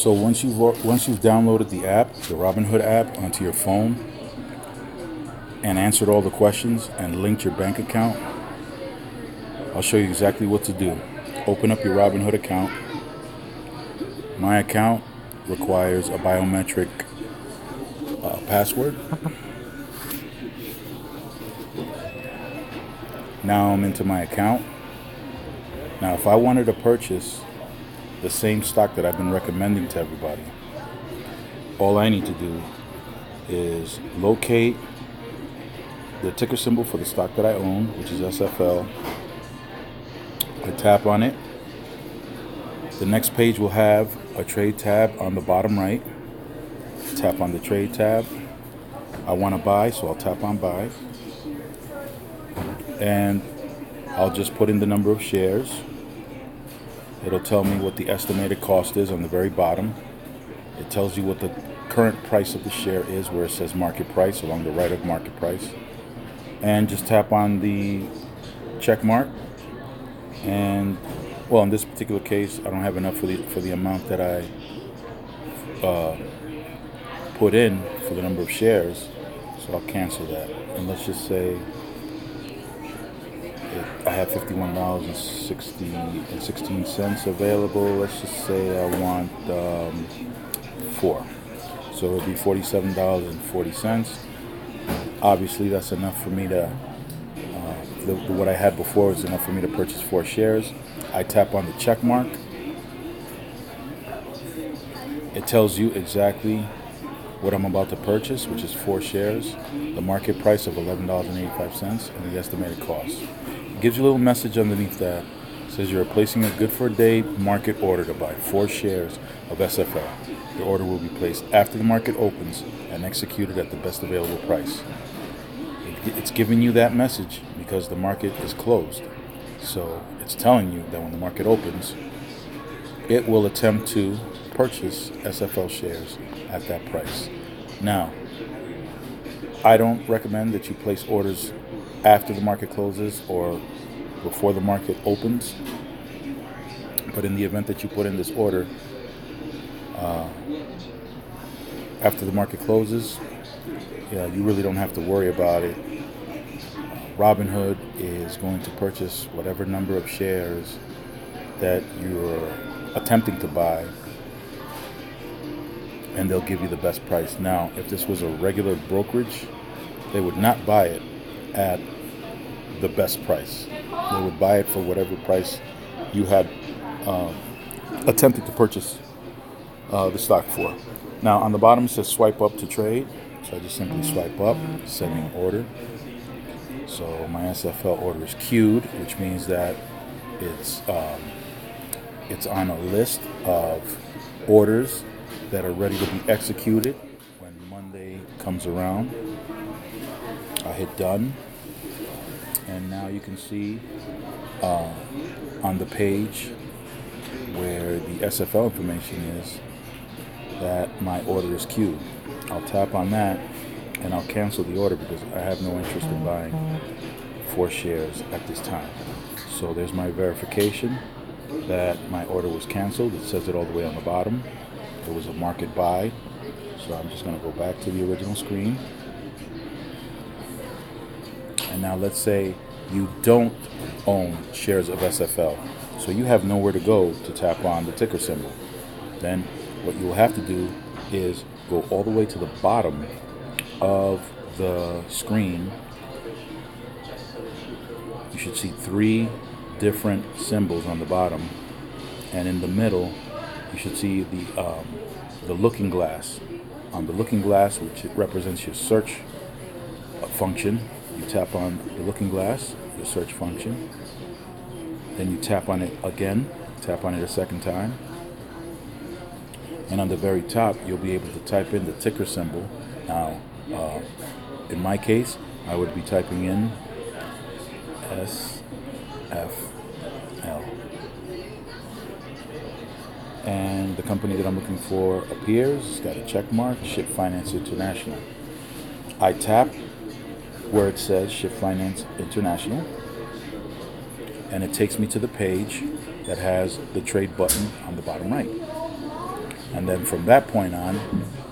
So once you've downloaded the app, the Robinhood app, onto your phone, and answered all the questions and linked your bank account, I'll show you exactly what to do. Open up your Robinhood account. My account requires a biometric password. Now I'm into my account. Now, if I wanted to purchase the same stock that I've been recommending to everybody, all I need to do is locate the ticker symbol for the stock that I own, which is SFL. I tap on it. The next page will have a trade tab on the bottom right. Tap on the trade tab. I want to buy, so I'll tap on buy. And I'll just put in the number of shares. It'll tell me what the estimated cost is on the very bottom. It tells you what the current price of the share is, where it says market price along the right of market price. And just tap on the check mark. And well, in this particular case, I don't have enough for the amount that I put in for the number of shares, so I'll cancel that. And let's just say I have $51.16 available. Let's just say I want 4. So it'll be $47.40. Obviously, that's enough for me to, what I had before was enough for me to purchase 4 shares. I tap on the check mark. It tells you exactly what I'm about to purchase, which is 4 shares, the market price of $11.85, and the estimated cost. It gives you a little message underneath that. It says you're placing a good for a day market order to buy 4 shares of SFL. The order will be placed after the market opens and executed at the best available price. It's giving you that message because the market is closed. So it's telling you that when the market opens, it will attempt to purchase SFL shares at that price. Now, I don't recommend that you place orders after the market closes or before the market opens. But in the event that you put in this order after the market closes, you really don't have to worry about it. Robinhood is going to purchase whatever number of shares that you're attempting to buy, and they'll give you the best price. Now, if this was a regular brokerage, they would not buy it at the best price. They would buy it for whatever price you had attempted to purchase the stock for. Now, on the bottom it says swipe up to trade. So I just simply swipe up, sending order. So my SFL order is queued, which means that it's on a list of orders that are ready to be executed when Monday comes around. I hit done, and now you can see on the page where the SFL information is that my order is queued. I'll tap on that and I'll cancel the order because I have no interest in buying 4 shares at this time. So there's my verification that my order was canceled. It says it all the way on the bottom. It was a market buy. So I'm just going to go back to the original screen. And now let's say you don't own shares of SFL. So you have nowhere to go to tap on the ticker symbol. Then what you will have to do is go all the way to the bottom of the screen. You should see 3 different symbols on the bottom, and in the middle you should see the looking glass. On the looking glass, which represents your search function, you tap on the looking glass, your search function. Then you tap on it again, tap on it a second time. And on the very top, you'll be able to type in the ticker symbol. Now, in my case, I would be typing in SFL. And the company that I'm looking for appears. It's got a check mark, Ship Finance International. I tap where it says Ship Finance International, and it takes me to the page that has the trade button on the bottom right. And then from that point on,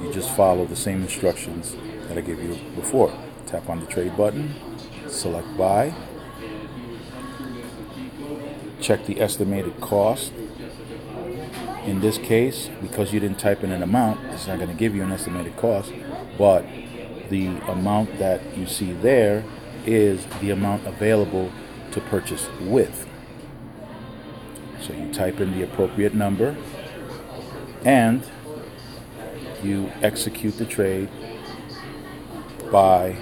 you just follow the same instructions that I gave you before. Tap on the trade button, select buy, check the estimated cost. In this case, because you didn't type in an amount, it's not going to give you an estimated cost, but the amount that you see there is the amount available to purchase with. So you type in the appropriate number and you execute the trade by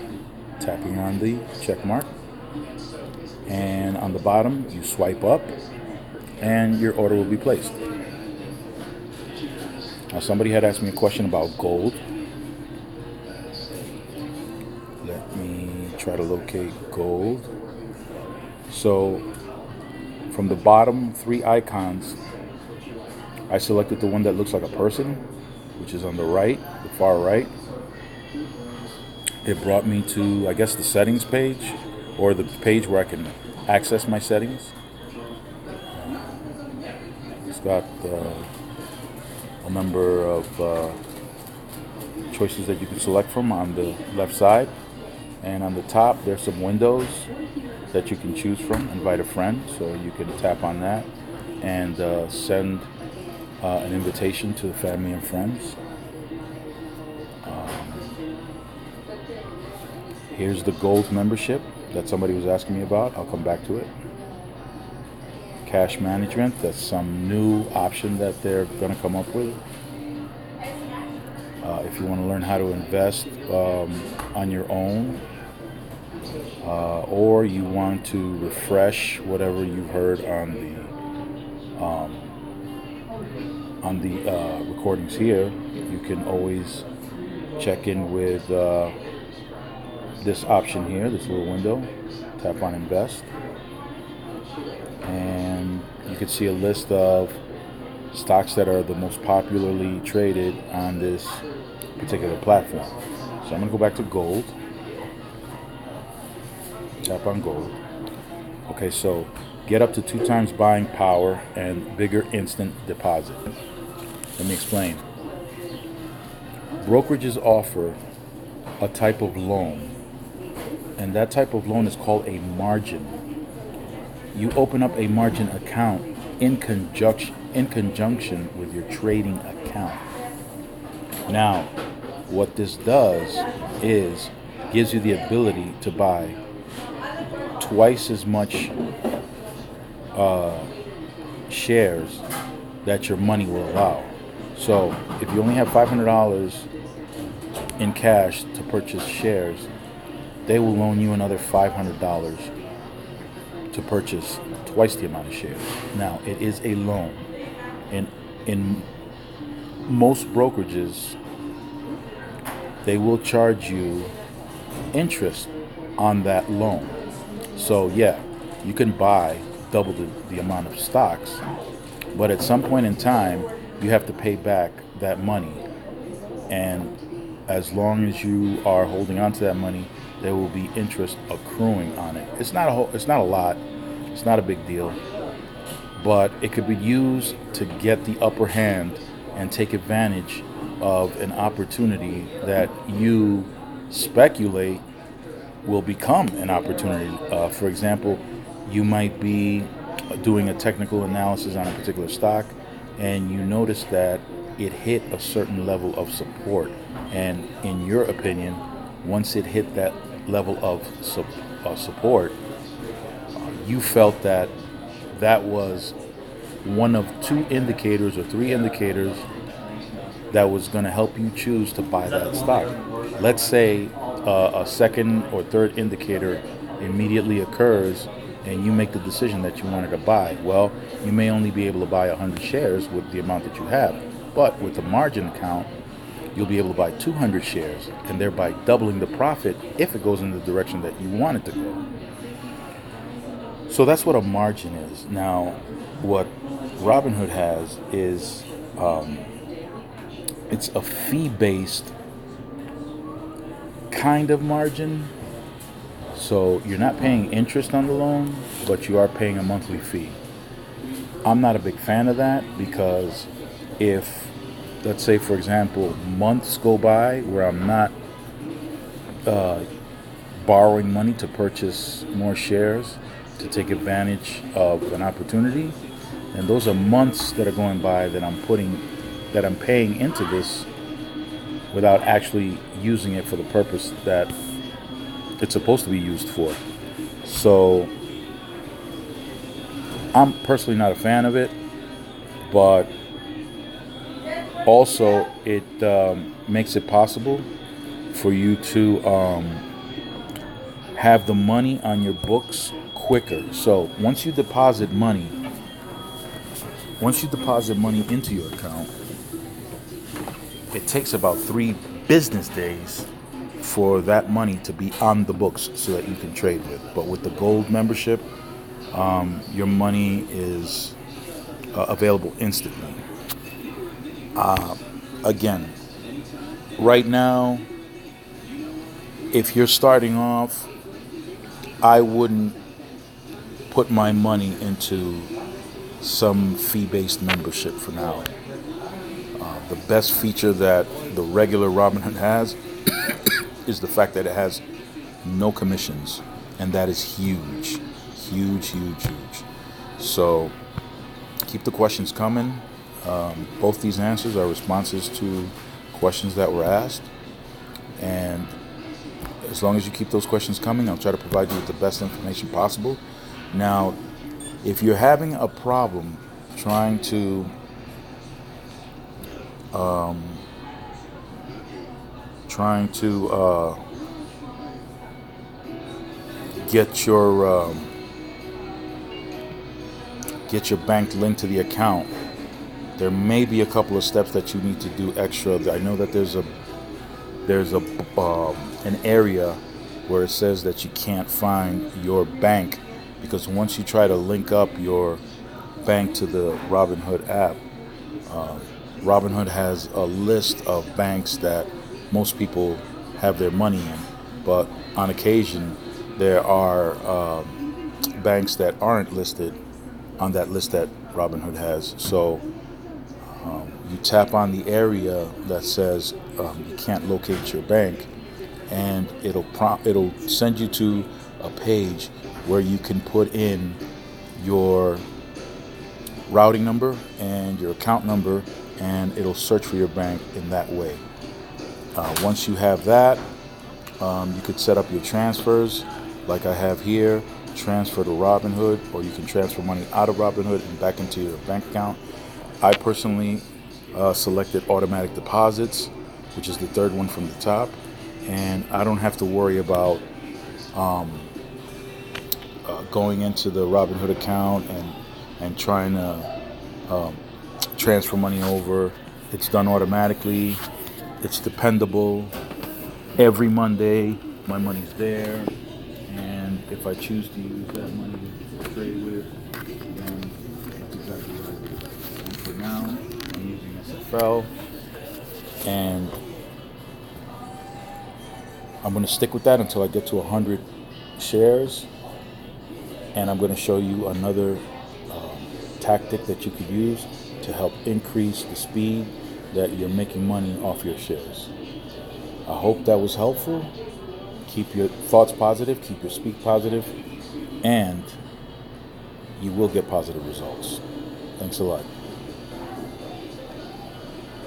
tapping on the check mark, and on the bottom you swipe up and your order will be placed. Now, somebody had asked me a question about gold. Let me try to locate gold. So from the bottom 3 icons, I selected the one that looks like a person, which is on the right, the far right. It brought me to, I guess, the settings page, or the page where I can access my settings. It's got a number of choices that you can select from on the left side, and on the top there's some windows that you can choose from. Invite a friend, so you can tap on that and send an invitation to family and friends. Here's the gold membership that somebody was asking me about. I'll come back to it. Cash management, that's some new option that they're going to come up with. If you want to learn how to invest on your own, or you want to refresh whatever you've heard on the recordings here, you can always check in with this option here, this little window. Tap on invest, and you can see a list of stocks that are the most popularly traded on this particular platform. So I'm going to go back to gold. Tap on gold. Okay, so get up to 2 times buying power and bigger instant deposit. Let me explain. Brokerages offer a type of loan, and that type of loan is called a margin. You open up a margin account in conjunction with your trading account. Now, what this does is gives you the ability to buy twice as much shares that your money will allow. So if you only have $500 in cash to purchase shares, they will loan you another $500 to purchase twice the amount of shares. Now, it is a loan. In most brokerages, they will charge you interest on that loan. So yeah, you can buy double the amount of stocks, but at some point in time, you have to pay back that money. And as long as you are holding on to that money, there will be interest accruing on it. It's not a lot. It's not a big deal, but it could be used to get the upper hand and take advantage of an opportunity that you speculate will become an opportunity. For example, you might be doing a technical analysis on a particular stock, and you notice that it hit a certain level of support. And in your opinion, once it hit that level of support, you felt that that was one of 2 indicators or 3 indicators that was going to help you choose to buy that stock. Let's say a second or third indicator immediately occurs and you make the decision that you wanted to buy. Well, you may only be able to buy 100 shares with the amount that you have, but with the margin account, you'll be able to buy 200 shares and thereby doubling the profit if it goes in the direction that you want it to go. So that's what a margin is. Now, what Robinhood has is it's a fee-based kind of margin. So you're not paying interest on the loan, but you are paying a monthly fee. I'm not a big fan of that, because if let's say, for example, months go by where I'm not borrowing money to purchase more shares to take advantage of an opportunity, and those are months that are going by that I'm paying into this without actually using it for the purpose that it's supposed to be used for. So I'm personally not a fan of it, but also it makes it possible for you to have the money on your books quicker. So once you deposit money into your account, it takes about 3 business days for that money to be on the books so that you can trade with. But with the gold membership, your money is available instantly. Again, right now, if you're starting off, I wouldn't put my money into some fee-based membership for now. The best feature that the regular Robinhood has is the fact that it has no commissions, and that is huge, huge, huge, huge. So keep the questions coming. Both these answers are responses to questions that were asked, and as long as you keep those questions coming, I'll try to provide you with the best information possible. Now, if you're having a problem trying to get your bank linked to the account, there may be a couple of steps that you need to do extra. I know that there's an area where it says that you can't find your bank, because once you try to link up your bank to the Robinhood app, Robinhood has a list of banks that most people have their money in, but on occasion there are banks that aren't listed on that list that Robinhood has. So you tap on the area that says you can't locate your bank, and it'll send you to a page where you can put in your routing number and your account number, and it'll search for your bank in that way. Once you have that, you could set up your transfers like I have here, transfer to Robinhood, or you can transfer money out of Robinhood and back into your bank account. I personally selected automatic deposits, which is the third one from the top, and I don't have to worry about going into the Robinhood account and trying to transfer money over. It's done automatically. It's dependable. Every Monday, my money's there, and if I choose to use that money to trade with, then that's exactly what I do. And for now, I'm using SFL, and I'm going to stick with that until I get to 100 shares, and I'm going to show you another tactic that you could use to help increase the speed that you're making money off your shares. I hope that was helpful. Keep your thoughts positive, keep your speak positive, and you will get positive results. Thanks a lot.